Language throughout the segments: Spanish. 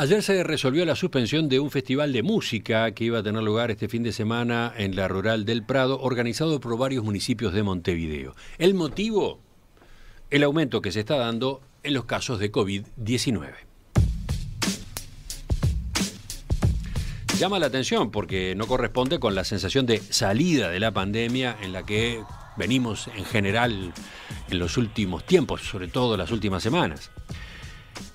Ayer se resolvió la suspensión de un festival de música que iba a tener lugar este fin de semana en la Rural del Prado, organizado por varios municipios de Montevideo. El motivo, el aumento que se está dando en los casos de COVID-19. Llama la atención porque no corresponde con la sensación de salida de la pandemia en la que venimos en general en los últimos tiempos, sobre todo las últimas semanas.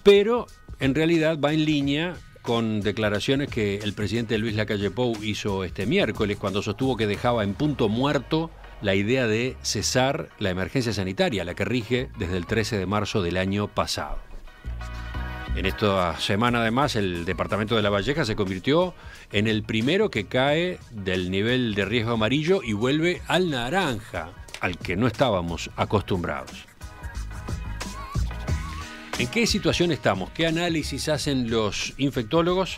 Pero en realidad va en línea con declaraciones que el presidente Luis Lacalle Pou hizo este miércoles cuando sostuvo que dejaba en punto muerto la idea de cesar la emergencia sanitaria, la que rige desde el 13 de marzo del año pasado. En esta semana, además, el departamento de La Valleja se convirtió en el primero que cae del nivel de riesgo amarillo y vuelve al naranja, al que no estábamos acostumbrados. ¿En qué situación estamos? ¿Qué análisis hacen los infectólogos?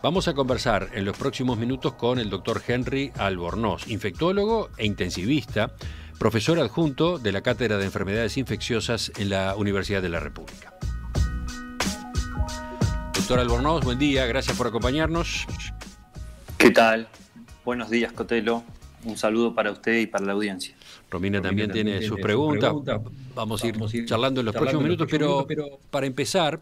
Vamos a conversar en los próximos minutos con el doctor Henry Albornoz, infectólogo e intensivista, profesor adjunto de la Cátedra de Enfermedades Infecciosas en la Universidad de la República. Doctor Albornoz, buen día, gracias por acompañarnos. ¿Qué tal? Buenos días, Cotelo. Un saludo para usted y para la audiencia. Romina también tiene sus preguntas. Vamos a ir charlando en los próximos minutos, pero para empezar,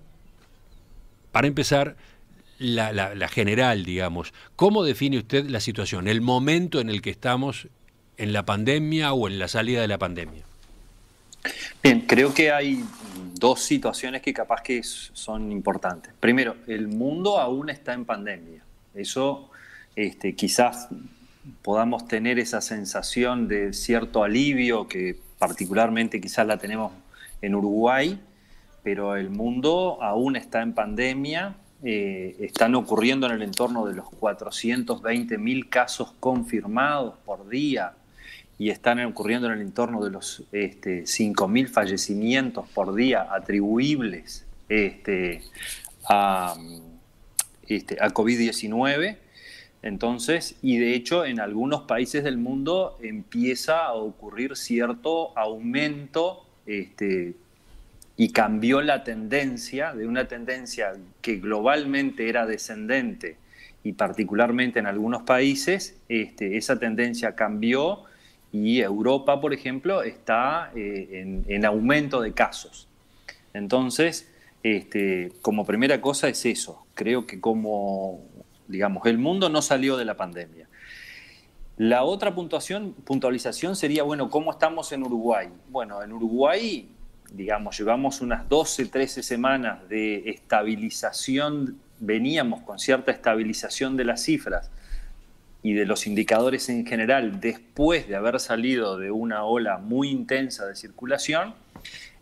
la general, digamos, ¿cómo define usted la situación, el momento en el que estamos en la pandemia o en la salida de la pandemia? Bien, creo que hay dos situaciones que capaz que son importantes. Primero, el mundo aún está en pandemia. Eso quizás podamos tener esa sensación de cierto alivio, que particularmente quizás la tenemos en Uruguay, pero el mundo aún está en pandemia. Están ocurriendo en el entorno de los 420.000 casos confirmados por día y están ocurriendo en el entorno de los 5.000 fallecimientos por día atribuibles a COVID-19. Entonces, y de hecho en algunos países del mundo empieza a ocurrir cierto aumento y cambió la tendencia de una tendencia que globalmente era descendente y particularmente en algunos países, esa tendencia cambió y Europa, por ejemplo, está en aumento de casos. Entonces, como primera cosa es eso. Creo que digamos, el mundo no salió de la pandemia. La otra puntualización sería, bueno, ¿cómo estamos en Uruguay? Bueno, en Uruguay, digamos, llevamos unas 12, 13 semanas de estabilización, veníamos con cierta estabilización de las cifras y de los indicadores en general después de haber salido de una ola muy intensa de circulación.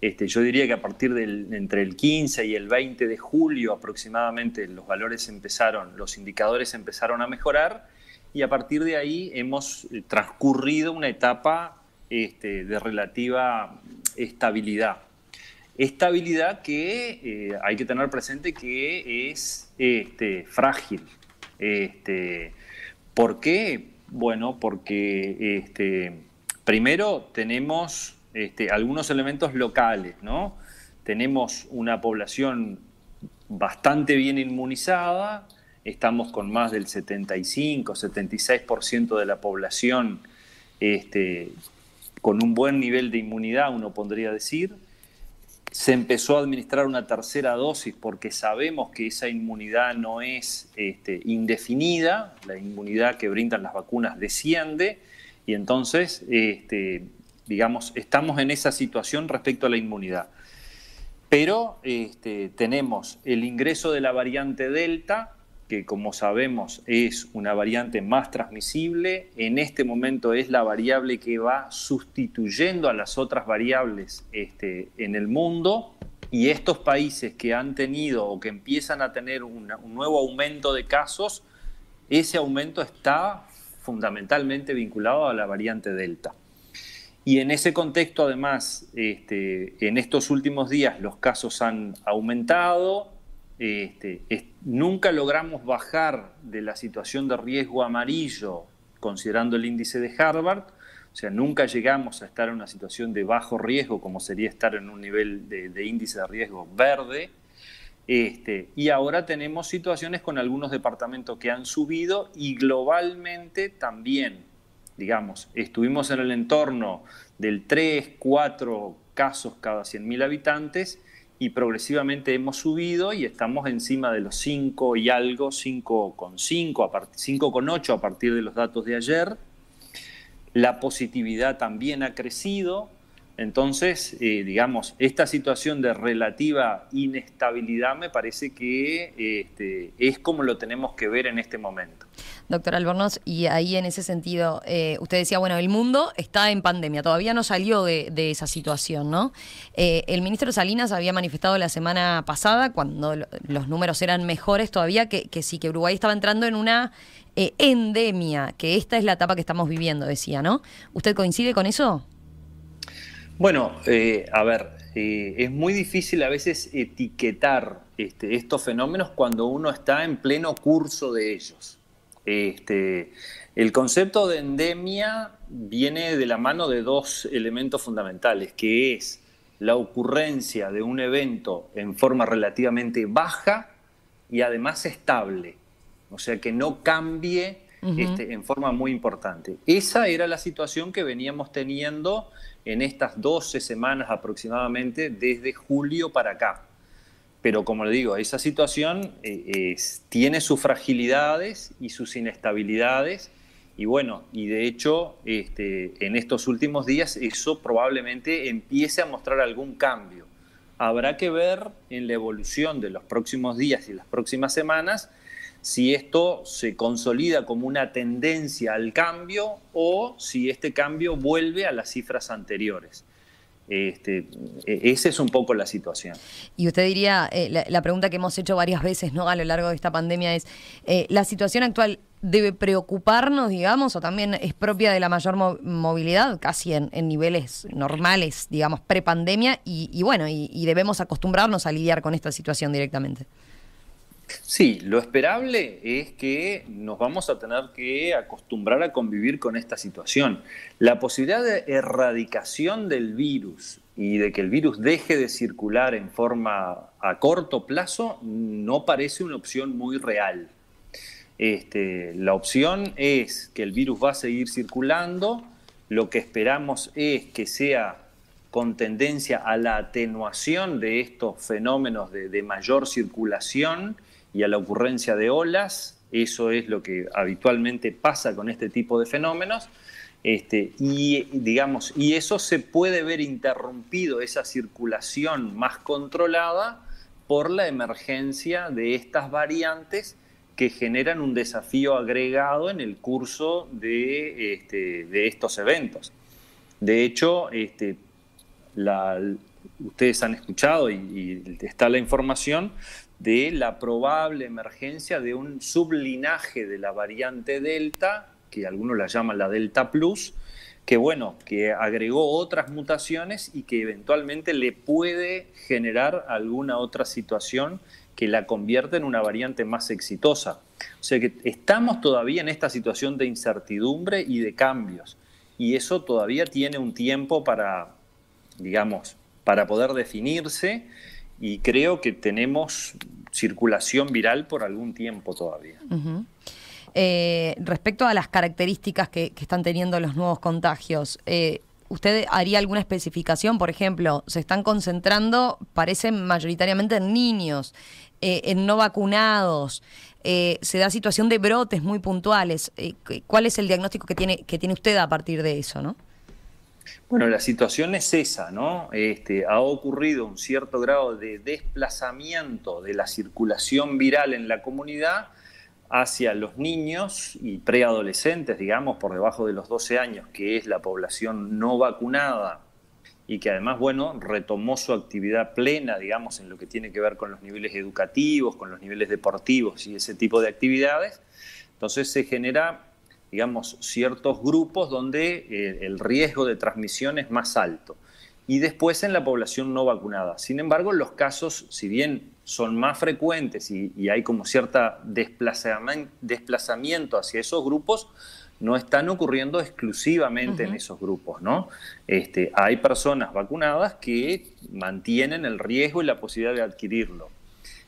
Yo diría que a partir entre el 15 y el 20 de julio aproximadamente los indicadores empezaron a mejorar y a partir de ahí hemos transcurrido una etapa de relativa estabilidad. Estabilidad que hay que tener presente que es frágil. ¿Por qué? Bueno, porque primero tenemos algunos elementos locales, ¿no? Tenemos una población bastante bien inmunizada, estamos con más del 75-76% de la población con un buen nivel de inmunidad, uno podría decir. Se empezó a administrar una tercera dosis porque sabemos que esa inmunidad no es indefinida, la inmunidad que brindan las vacunas desciende y entonces digamos, estamos en esa situación respecto a la inmunidad. Pero tenemos el ingreso de la variante Delta, que como sabemos es una variante más transmisible. En este momento es la variable que va sustituyendo a las otras variables en el mundo. Y estos países que han tenido o que empiezan a tener un nuevo aumento de casos, ese aumento está fundamentalmente vinculado a la variante Delta. Y en ese contexto, además, en estos últimos días los casos han aumentado, nunca logramos bajar de la situación de riesgo amarillo, considerando el índice de Harvard, o sea, nunca llegamos a estar en una situación de bajo riesgo, como sería estar en un nivel de índice de riesgo verde, Y ahora tenemos situaciones con algunos departamentos que han subido y globalmente también, digamos, estuvimos en el entorno del 3, 4 casos cada 100.000 habitantes y progresivamente hemos subido y estamos encima de los 5 y algo, 5,5, 5,8 a partir de los datos de ayer. La positividad también ha crecido. Entonces, digamos, esta situación de relativa inestabilidad me parece que es como lo tenemos que ver en este momento. Doctor Albornoz, y ahí en ese sentido, usted decía, bueno, el mundo está en pandemia, todavía no salió de esa situación, ¿no? El ministro Salinas había manifestado la semana pasada, cuando los números eran mejores todavía, que sí, que Uruguay estaba entrando en una endemia, que esta es la etapa que estamos viviendo, decía, ¿no? ¿Usted coincide con eso? Bueno, a ver, es muy difícil a veces etiquetar estos fenómenos cuando uno está en pleno curso de ellos. El concepto de endemia viene de la mano de dos elementos fundamentales, que es la ocurrencia de un evento en forma relativamente baja y además estable, o sea, que no cambie en forma muy importante. Esa era la situación que veníamos teniendo en estas 12 semanas aproximadamente desde julio para acá. Pero como le digo, esa situación tiene sus fragilidades y sus inestabilidades y bueno, y de hecho en estos últimos días eso probablemente empiece a mostrar algún cambio. Habrá que ver en la evolución de los próximos días y las próximas semanas si esto se consolida como una tendencia al cambio o si este cambio vuelve a las cifras anteriores. Esa es un poco la situación. Y usted diría, la pregunta que hemos hecho varias veces, ¿no?, a lo largo de esta pandemia es, ¿la situación actual debe preocuparnos, digamos, o también es propia de la mayor movilidad, casi en niveles normales, digamos, prepandemia, y bueno, y debemos acostumbrarnos a lidiar con esta situación directamente? Sí, lo esperable es que nos vamos a tener que acostumbrar a convivir con esta situación. La posibilidad de erradicación del virus y de que el virus deje de circular en forma a corto plazo no parece una opción muy real. La opción es que el virus va a seguir circulando. Lo que esperamos es que sea con tendencia a la atenuación de estos fenómenos de mayor circulación y a la ocurrencia de olas. Eso es lo que habitualmente pasa con este tipo de fenómenos, y eso se puede ver interrumpido, esa circulación más controlada, por la emergencia de estas variantes que generan un desafío agregado en el curso de estos eventos. De hecho, ustedes han escuchado y está la información de la probable emergencia de un sublinaje de la variante Delta, que algunos la llaman la Delta Plus, que agregó otras mutaciones y que eventualmente le puede generar alguna otra situación que la convierta en una variante más exitosa. O sea que estamos todavía en esta situación de incertidumbre y de cambios, y eso todavía tiene un tiempo para poder definirse, y creo que tenemos circulación viral por algún tiempo todavía. Respecto a las características que están teniendo los nuevos contagios, ¿usted haría alguna especificación? Por ejemplo, se están concentrando, parecen mayoritariamente en niños, en no vacunados, se da situación de brotes muy puntuales. ¿Cuál es el diagnóstico que tiene usted a partir de eso, no? Bueno, la situación es esa, ¿no? Ha ocurrido un cierto grado de desplazamiento de la circulación viral en la comunidad hacia los niños y preadolescentes, digamos, por debajo de los 12 años, que es la población no vacunada y que además, retomó su actividad plena, digamos, en lo que tiene que ver con los niveles educativos, con los niveles deportivos y ese tipo de actividades. Entonces se genera, digamos, ciertos grupos donde el riesgo de transmisión es más alto. Y después en la población no vacunada. Sin embargo, los casos, si bien son más frecuentes y hay como cierta desplazamiento hacia esos grupos, no están ocurriendo exclusivamente en esos grupos, ¿no? Hay personas vacunadas que mantienen el riesgo y la posibilidad de adquirirlo.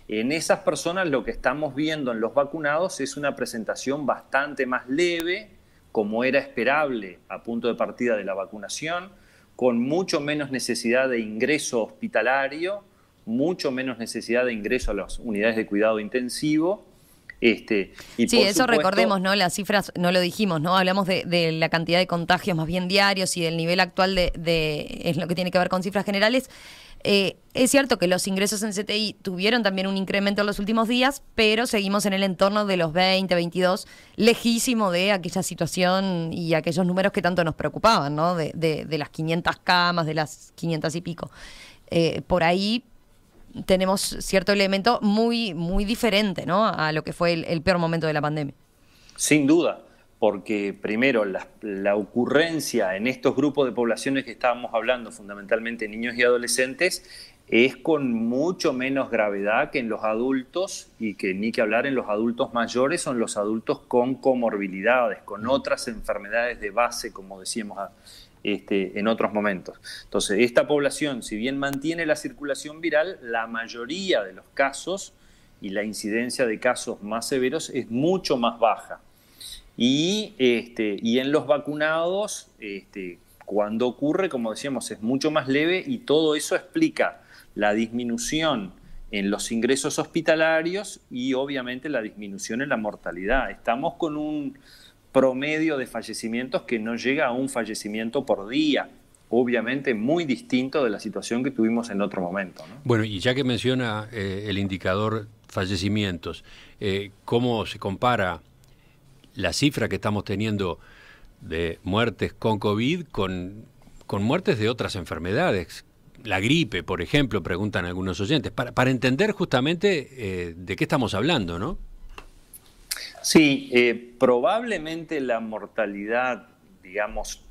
En esas personas lo que estamos viendo en los vacunados es una presentación bastante más leve, como era esperable a punto de partida de la vacunación, con mucho menos necesidad de ingreso hospitalario, mucho menos necesidad de ingreso a las unidades de cuidado intensivo. Y sí, por eso supuesto, recordemos, ¿no? Las cifras no lo dijimos, ¿no? Hablamos de la cantidad de contagios más bien diarios y del nivel actual es lo que tiene que ver con cifras generales. Es cierto que los ingresos en CTI tuvieron también un incremento en los últimos días, pero seguimos en el entorno de los 20, 22, lejísimo de aquella situación y aquellos números que tanto nos preocupaban, ¿no? De las 500 camas, de las 500 y pico. Por ahí tenemos cierto elemento muy, muy diferente, ¿no? A lo que fue el peor momento de la pandemia. Sin duda, porque primero la ocurrencia en estos grupos de poblaciones que estábamos hablando, fundamentalmente niños y adolescentes, es con mucho menos gravedad que en los adultos, y que ni que hablar en los adultos mayores o en los adultos con comorbilidades, con otras enfermedades de base, como decíamos en otros momentos. Entonces, esta población, si bien mantiene la circulación viral, la mayoría de los casos y la incidencia de casos más severos es mucho más baja. Y en los vacunados, cuando ocurre, como decíamos, es mucho más leve, y todo eso explica la disminución en los ingresos hospitalarios y obviamente la disminución en la mortalidad. Estamos con un promedio de fallecimientos que no llega a un fallecimiento por día, obviamente muy distinto de la situación que tuvimos en otro momento, ¿no? Bueno, y ya que menciona el indicador fallecimientos, ¿cómo se compara la cifra que estamos teniendo de muertes con COVID con muertes de otras enfermedades? La gripe, por ejemplo, preguntan algunos oyentes, para entender justamente de qué estamos hablando, ¿no? Sí, probablemente la mortalidad, digamos,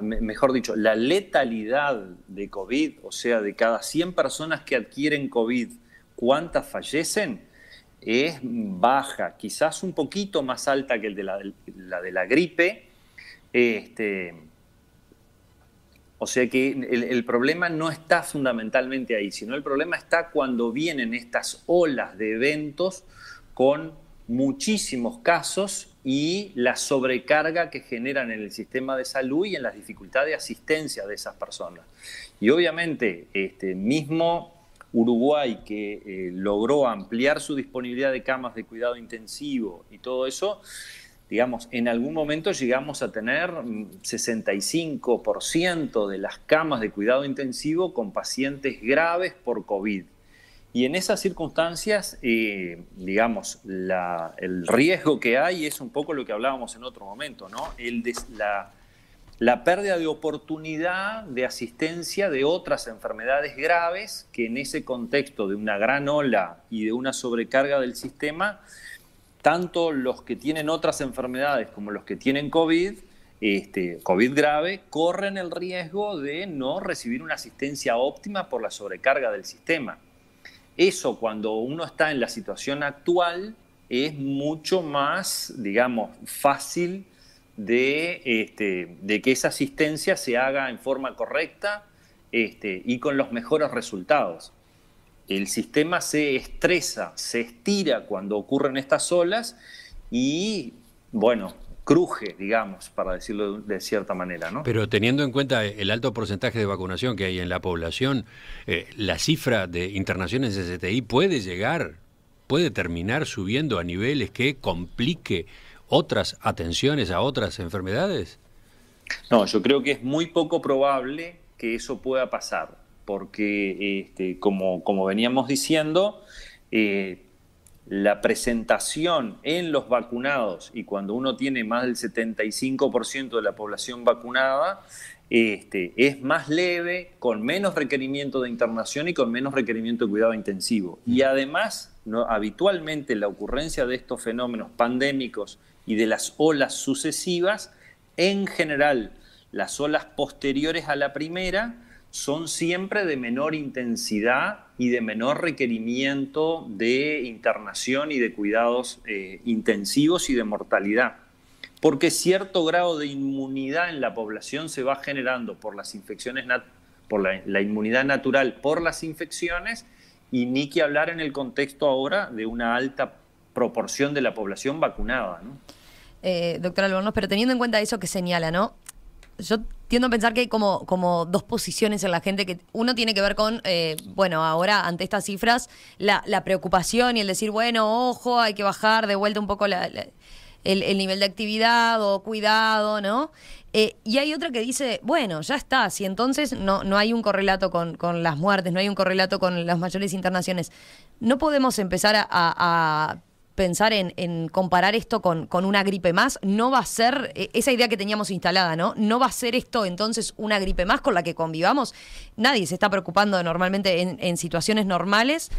mejor dicho, la letalidad de COVID, o sea, de cada 100 personas que adquieren COVID, ¿cuántas fallecen? Es baja, quizás un poquito más alta que el de la de la gripe. O sea que el problema no está fundamentalmente ahí, sino el problema está cuando vienen estas olas de eventos con muchísimos casos y la sobrecarga que generan en el sistema de salud y en las dificultades de asistencia de esas personas. Y obviamente, mismo Uruguay, que logró ampliar su disponibilidad de camas de cuidado intensivo y todo eso, digamos, en algún momento llegamos a tener 65% de las camas de cuidado intensivo con pacientes graves por COVID. Y en esas circunstancias, digamos, el riesgo que hay es un poco lo que hablábamos en otro momento, ¿no? La pérdida de oportunidad de asistencia de otras enfermedades graves que en ese contexto de una gran ola y de una sobrecarga del sistema, tanto los que tienen otras enfermedades como los que tienen COVID, COVID grave, corren el riesgo de no recibir una asistencia óptima por la sobrecarga del sistema. Eso, cuando uno está en la situación actual, es mucho más, digamos, fácil de que esa asistencia se haga en forma correcta y con los mejores resultados. El sistema se estresa, se estira cuando ocurren estas olas y, bueno, cruje, digamos, para decirlo de cierta manera, ¿no? Pero teniendo en cuenta el alto porcentaje de vacunación que hay en la población, la cifra de internaciones en CTI puede terminar subiendo a niveles que complique otras atenciones a otras enfermedades. No, yo creo que es muy poco probable que eso pueda pasar, porque como veníamos diciendo, la presentación en los vacunados, y cuando uno tiene más del 75% de la población vacunada, es más leve, con menos requerimiento de internación y con menos requerimiento de cuidado intensivo. Y además, habitualmente la ocurrencia de estos fenómenos pandémicos y de las olas sucesivas, en general, las olas posteriores a la primera son siempre de menor intensidad y de menor requerimiento de internación y de cuidados intensivos y de mortalidad. Porque cierto grado de inmunidad en la población se va generando por las infecciones, por la inmunidad natural por las infecciones, y ni que hablar en el contexto ahora de una alta proporción de la población vacunada, ¿no? Doctor Albornoz, pero teniendo en cuenta eso que señala, ¿no? Yo tiendo a pensar que hay como dos posiciones en la gente, que uno tiene que ver con, bueno, ahora ante estas cifras, la preocupación y el decir, bueno, ojo, hay que bajar de vuelta un poco el nivel de actividad o cuidado, ¿no? Y hay otra que dice, bueno, ya está, si entonces no hay un correlato con las muertes, no hay un correlato con las mayores internaciones, no podemos empezar a pensar en comparar esto con una gripe más. No va a ser esa idea que teníamos instalada, ¿no? No va a ser esto entonces una gripe más con la que convivamos. Nadie se está preocupando normalmente en situaciones normales.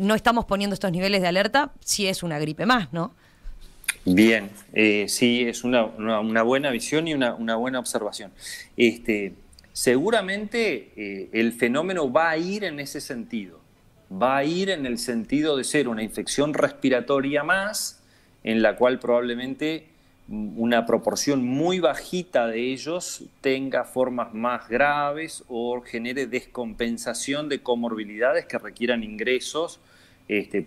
No estamos poniendo estos niveles de alerta si es una gripe más, ¿no? Bien, sí, es una buena visión y una buena observación. Seguramente el fenómeno va a ir en ese sentido. Va a ir en el sentido de ser una infección respiratoria más, en la cual probablemente una proporción muy bajita de ellos tenga formas más graves o genere descompensación de comorbilidades que requieran ingresos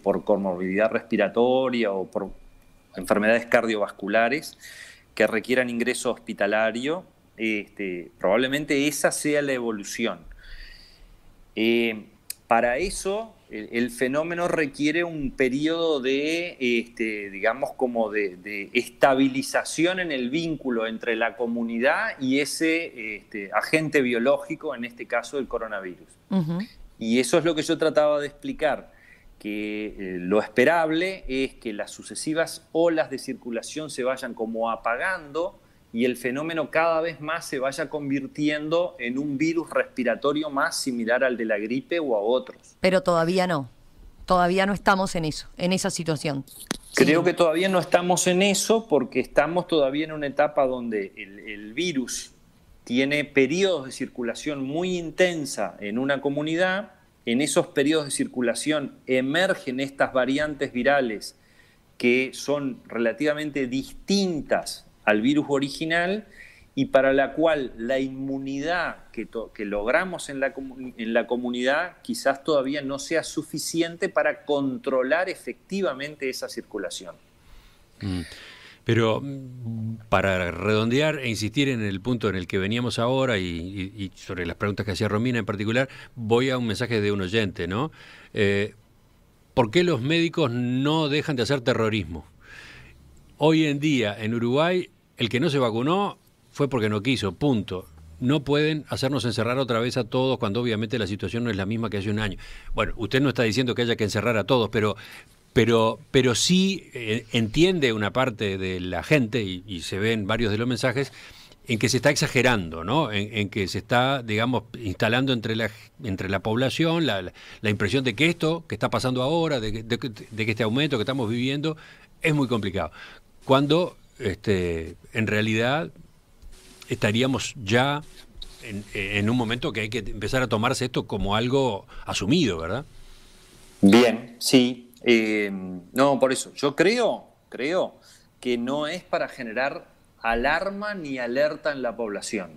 por comorbilidad respiratoria o por enfermedades cardiovasculares que requieran ingreso hospitalario. Probablemente esa sea la evolución. Para eso, el fenómeno requiere un periodo de, digamos, como de estabilización en el vínculo entre la comunidad y ese agente biológico, en este caso el coronavirus. Uh-huh. Y eso es lo que yo trataba de explicar, que lo esperable es que las sucesivas olas de circulación se vayan como apagando y el fenómeno cada vez más se vaya convirtiendo en un virus respiratorio más similar al de la gripe o a otros. Pero todavía no estamos en eso, en esa situación. Creo que todavía no estamos en eso porque estamos todavía en una etapa donde el virus tiene periodos de circulación muy intensa en una comunidad. En esos periodos de circulación emergen estas variantes virales que son relativamente distintas al virus original y para la cual la inmunidad que logramos en la comunidad quizás todavía no sea suficiente para controlar efectivamente esa circulación. Pero para redondear e insistir en el punto en el que veníamos ahora y sobre las preguntas que hacía Romina en particular, voy a un mensaje de un oyente, ¿no? ¿Por qué los médicos no dejan de hacer terrorismo? Hoy en día, en Uruguay, el que no se vacunó fue porque no quiso, punto. No pueden hacernos encerrar otra vez a todos cuando obviamente la situación no es la misma que hace un año. Bueno, usted no está diciendo que haya que encerrar a todos, pero sí entiende una parte de la gente, y se ven varios de los mensajes, en que se está exagerando, ¿no? En que se está, digamos, instalando entre la población la impresión de que esto que está pasando ahora, de que este aumento que estamos viviendo, es muy complicado. Cuando en realidad estaríamos ya en un momento que hay que empezar a tomarse esto como algo asumido, ¿verdad? Bien, sí. No, por eso. Yo creo que no es para generar alarma ni alerta en la población,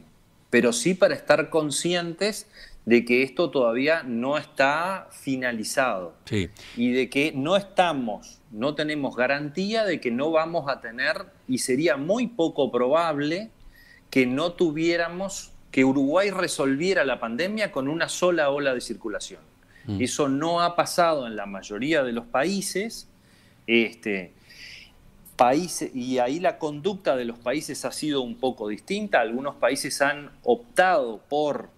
pero sí para estar conscientes de que esto todavía no está finalizado. Sí. Y de que no tenemos garantía de que no vamos a tener, y sería muy poco probable que no tuviéramos, que Uruguay resolviera la pandemia con una sola ola de circulación. Eso no ha pasado en la mayoría de los países, y ahí la conducta de los países ha sido un poco distinta. Algunos países han optado por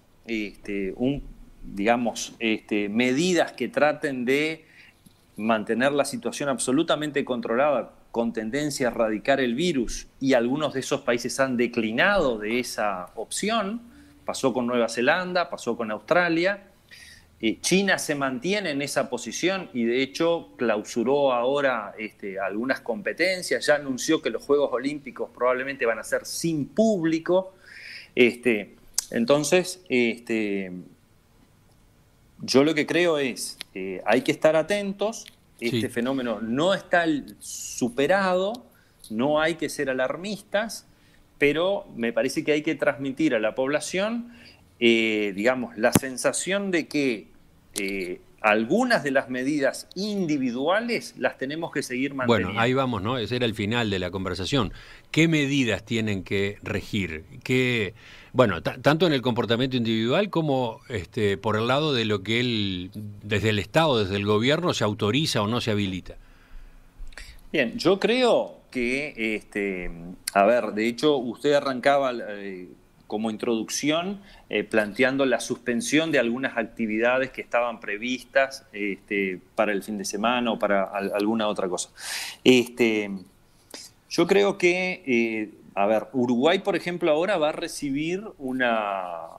medidas que traten de mantener la situación absolutamente controlada con tendencia a erradicar el virus, y algunos de esos países han declinado de esa opción. Pasó con Nueva Zelanda, pasó con Australia. China se mantiene en esa posición y de hecho clausuró ahora algunas competencias, ya anunció que los Juegos Olímpicos probablemente van a ser sin público. Entonces, yo lo que creo es hay que estar atentos. Este fenómeno no está superado, no hay que ser alarmistas, pero me parece que hay que transmitir a la población la sensación de que algunas de las medidas individuales las tenemos que seguir manteniendo. Bueno, ahí vamos, ¿no? Ese era el final de la conversación. ¿Qué medidas tienen que regir? Bueno, tanto en el comportamiento individual como por el lado de lo que desde el Estado, desde el gobierno, se autoriza o no se habilita. Bien, yo creo que, a ver, de hecho usted arrancaba como introducción planteando la suspensión de algunas actividades que estaban previstas para el fin de semana o para alguna otra cosa. Yo creo que, a ver, Uruguay, por ejemplo, ahora va a recibir una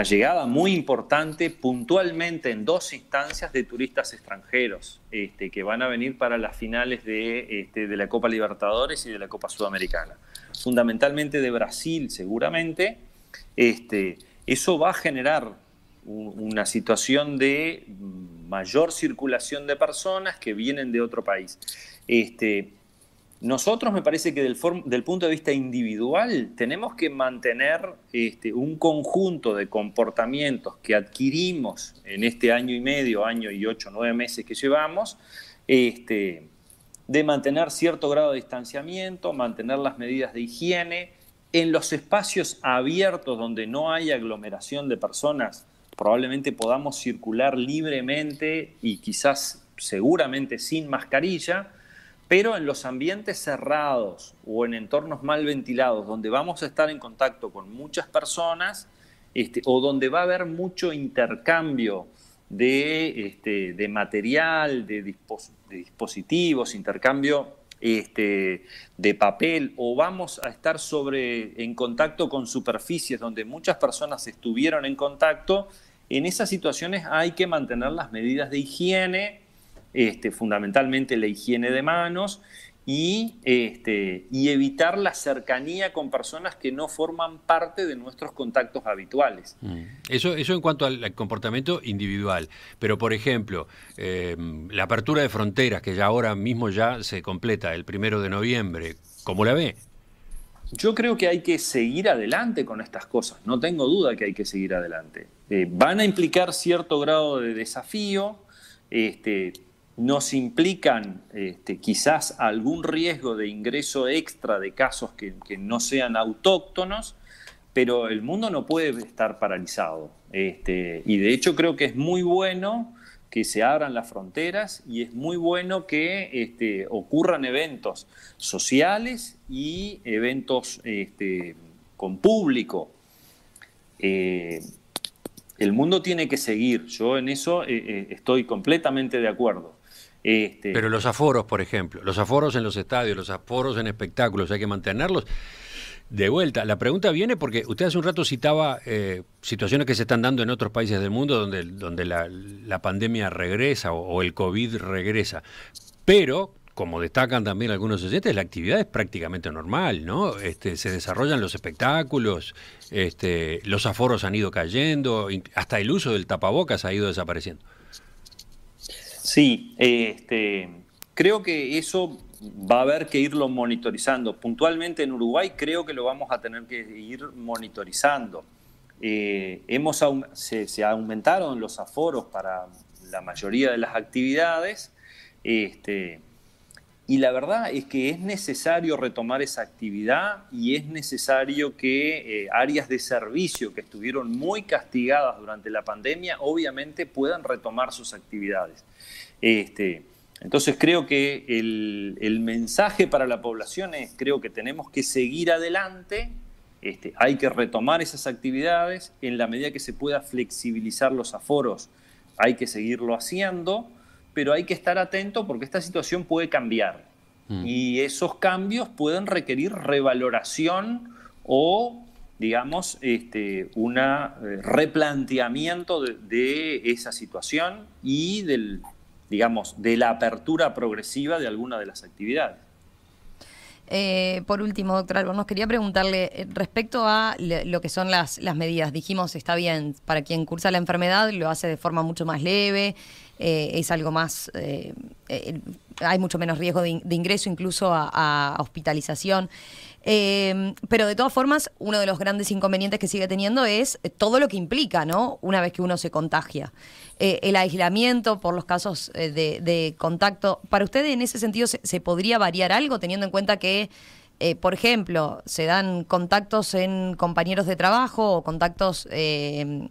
llegada muy importante puntualmente en 2 instancias de turistas extranjeros que van a venir para las finales de la Copa Libertadores y de la Copa Sudamericana. Fundamentalmente de Brasil, seguramente. Eso va a generar una situación de mayor circulación de personas que vienen de otro país. Nosotros, me parece que del punto de vista individual tenemos que mantener un conjunto de comportamientos que adquirimos en este año y medio, año y 8, 9 meses que llevamos, de mantener cierto grado de distanciamiento, mantener las medidas de higiene. En los espacios abiertos donde no hay aglomeración de personas, probablemente podamos circular libremente y quizás seguramente sin mascarilla. Pero en los ambientes cerrados o en entornos mal ventilados, donde vamos a estar en contacto con muchas personas o donde va a haber mucho intercambio de material, de dispositivos, intercambio de papel, o vamos a estar en contacto con superficies donde muchas personas estuvieron en contacto, en esas situaciones hay que mantener las medidas de higiene, fundamentalmente la higiene de manos y evitar la cercanía con personas que no forman parte de nuestros contactos habituales. Eso en cuanto al comportamiento individual. Pero, por ejemplo, la apertura de fronteras, que ya ahora mismo ya se completa el 1 de noviembre, ¿cómo la ve? Yo creo que hay que seguir adelante con estas cosas, no tengo duda que hay que seguir adelante. Van a implicar cierto grado de desafío, nos implican quizás algún riesgo de ingreso extra de casos que no sean autóctonos, pero el mundo no puede estar paralizado. Y de hecho creo que es muy bueno que se abran las fronteras y es muy bueno que ocurran eventos sociales y eventos con público. El mundo tiene que seguir, yo en eso estoy completamente de acuerdo. Pero los aforos, por ejemplo, los aforos en los estadios, los aforos en espectáculos, hay que mantenerlos. De vuelta, la pregunta viene porque usted hace un rato citaba situaciones que se están dando en otros países del mundo donde la pandemia regresa o el COVID regresa. Pero, como destacan también algunos oyentes, la actividad es prácticamente normal, ¿no? Se desarrollan los espectáculos, los aforos han ido cayendo, hasta el uso del tapabocas ha ido desapareciendo. Sí, creo que eso va a haber que irlo monitorizando. Puntualmente en Uruguay creo que lo vamos a tener que ir monitorizando. Se aumentaron los aforos para la mayoría de las actividades y la verdad es que es necesario retomar esa actividad y es necesario que áreas de servicio que estuvieron muy castigadas durante la pandemia obviamente puedan retomar sus actividades. Entonces creo que el mensaje para la población es, creo que tenemos que seguir adelante, hay que retomar esas actividades, en la medida que se pueda flexibilizar los aforos, hay que seguirlo haciendo, pero hay que estar atento porque esta situación puede cambiar y esos cambios pueden requerir revaloración o, digamos, un replanteamiento de esa situación y de la apertura progresiva de alguna de las actividades. Por último, doctor Albornoz, quería preguntarle respecto a lo que son las medidas. Dijimos, está bien, para quien cursa la enfermedad lo hace de forma mucho más leve, es algo más, hay mucho menos riesgo de ingreso incluso a hospitalización. Pero de todas formas, uno de los grandes inconvenientes que sigue teniendo es todo lo que implica, ¿no? Una vez que uno se contagia. el aislamiento por los casos de contacto. ¿Para usted en ese sentido se podría variar algo, teniendo en cuenta que, por ejemplo, se dan contactos en compañeros de trabajo o contactos de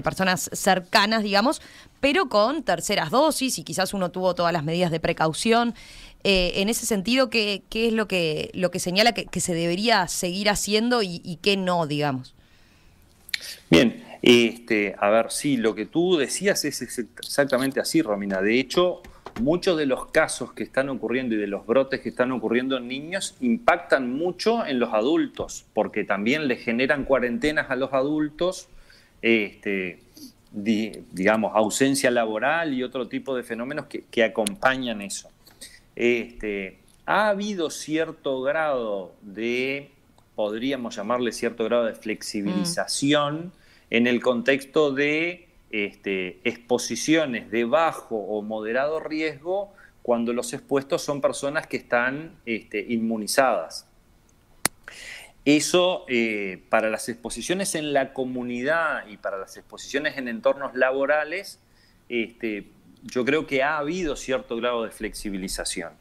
personas cercanas, digamos, pero con terceras dosis y quizás uno tuvo todas las medidas de precaución? En ese sentido, ¿qué es lo que señala que se debería seguir haciendo y qué no, digamos? Bien, a ver, sí, lo que tú decías es exactamente así, Romina. De hecho, muchos de los casos que están ocurriendo y de los brotes que están ocurriendo en niños impactan mucho en los adultos, porque también les generan cuarentenas a los adultos, digamos, ausencia laboral y otro tipo de fenómenos que acompañan eso. Ha habido cierto grado de, podríamos llamarle cierto grado de flexibilización en el contexto de exposiciones de bajo o moderado riesgo cuando los expuestos son personas que están inmunizadas. Eso para las exposiciones en la comunidad y para las exposiciones en entornos laborales, yo creo que ha habido cierto grado de flexibilización.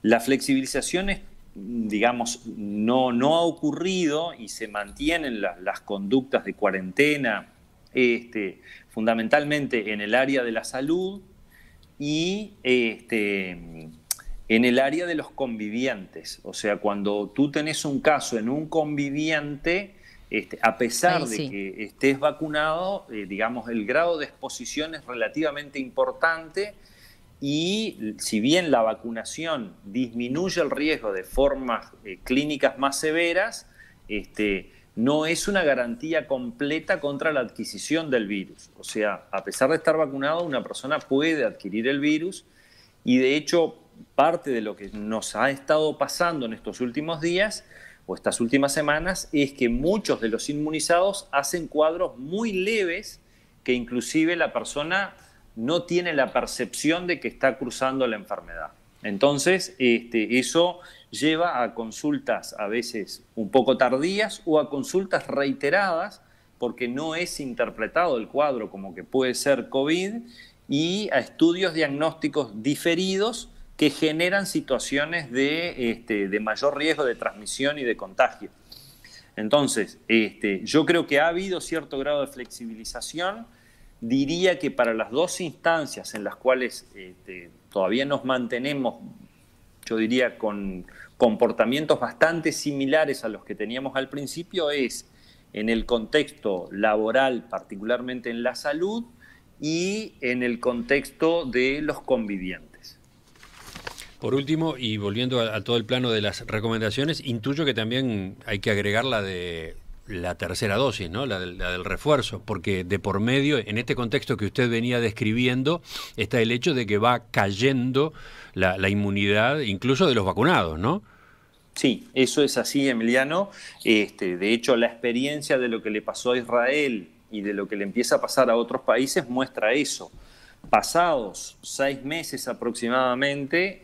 La flexibilización digamos, no ha ocurrido y se mantienen las conductas de cuarentena, fundamentalmente en el área de la salud y en el área de los convivientes. O sea, cuando tú tenés un caso en un conviviente, a pesar de que estés vacunado, digamos, el grado de exposición es relativamente importante y si bien la vacunación disminuye el riesgo de formas clínicas más severas, no es una garantía completa contra la adquisición del virus. O sea, a pesar de estar vacunado, una persona puede adquirir el virus y de hecho parte de lo que nos ha estado pasando en estos últimos días o estas últimas semanas es que muchos de los inmunizados hacen cuadros muy leves que inclusive la persona no tiene la percepción de que está cruzando la enfermedad. Entonces, eso lleva a consultas a veces un poco tardías o a consultas reiteradas porque no es interpretado el cuadro como que puede ser COVID y a estudios diagnósticos diferidos que generan situaciones de mayor riesgo de transmisión y de contagio. Entonces, yo creo que ha habido cierto grado de flexibilización. Diría que para las dos instancias en las cuales todavía nos mantenemos, yo diría, con comportamientos bastante similares a los que teníamos al principio, es en el contexto laboral, particularmente en la salud, y en el contexto de los convivientes. Por último, y volviendo a todo el plano de las recomendaciones, intuyo que también hay que agregar la de la tercera dosis, ¿no? La del refuerzo, porque de por medio, en este contexto que usted venía describiendo, está el hecho de que va cayendo la inmunidad, incluso de los vacunados, ¿no? Sí, eso es así, Emiliano. De hecho, la experiencia de lo que le pasó a Israel y de lo que le empieza a pasar a otros países muestra eso. Pasados 6 meses aproximadamente,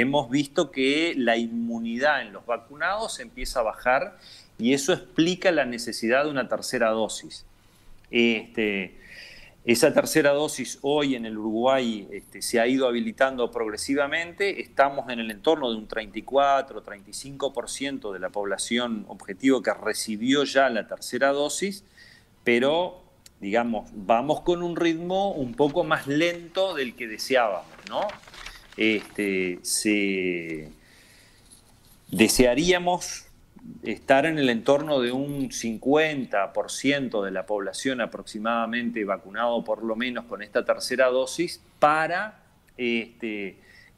hemos visto que la inmunidad en los vacunados empieza a bajar y eso explica la necesidad de una tercera dosis. Esa tercera dosis hoy en el Uruguay se ha ido habilitando progresivamente. Estamos en el entorno de un 34-35% de la población objetivo que recibió ya la tercera dosis, pero digamos, vamos con un ritmo un poco más lento del que deseábamos, ¿no? Desearíamos estar en el entorno de un 50% de la población aproximadamente vacunado por lo menos con esta tercera dosis para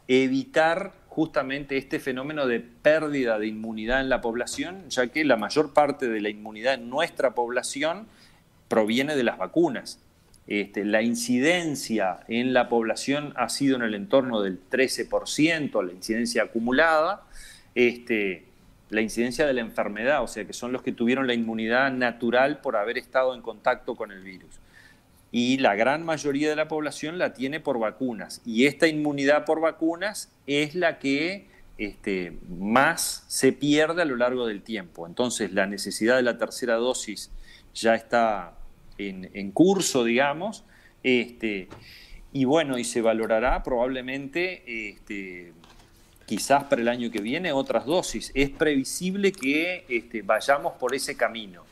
evitar justamente este fenómeno de pérdida de inmunidad en la población, ya que la mayor parte de la inmunidad en nuestra población proviene de las vacunas. La incidencia en la población ha sido en el entorno del 13%, la incidencia acumulada, la incidencia de la enfermedad, o sea que son los que tuvieron la inmunidad natural por haber estado en contacto con el virus. Y la gran mayoría de la población la tiene por vacunas. Y esta inmunidad por vacunas es la que más se pierde a lo largo del tiempo. Entonces la necesidad de la tercera dosis ya está en curso, digamos, y bueno, y se valorará probablemente, quizás para el año que viene, otras dosis. Es previsible que vayamos por ese camino.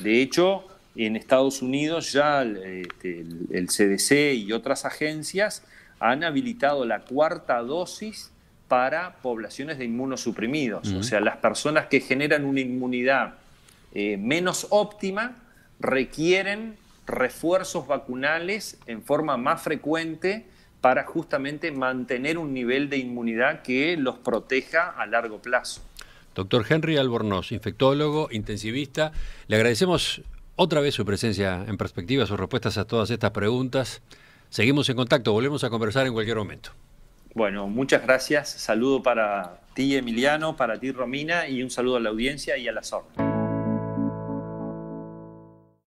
De hecho, en Estados Unidos ya el CDC y otras agencias han habilitado la 4ª dosis para poblaciones de inmunosuprimidos. O sea, las personas que generan una inmunidad menos óptima requieren refuerzos vacunales en forma más frecuente para justamente mantener un nivel de inmunidad que los proteja a largo plazo. Doctor Henry Albornoz, infectólogo, intensivista, le agradecemos otra vez su presencia en Perspectiva, sus respuestas a todas estas preguntas. Seguimos en contacto, volvemos a conversar en cualquier momento. Bueno, muchas gracias. Saludo para ti, Emiliano, para ti, Romina, y un saludo a la audiencia y a las órdenes.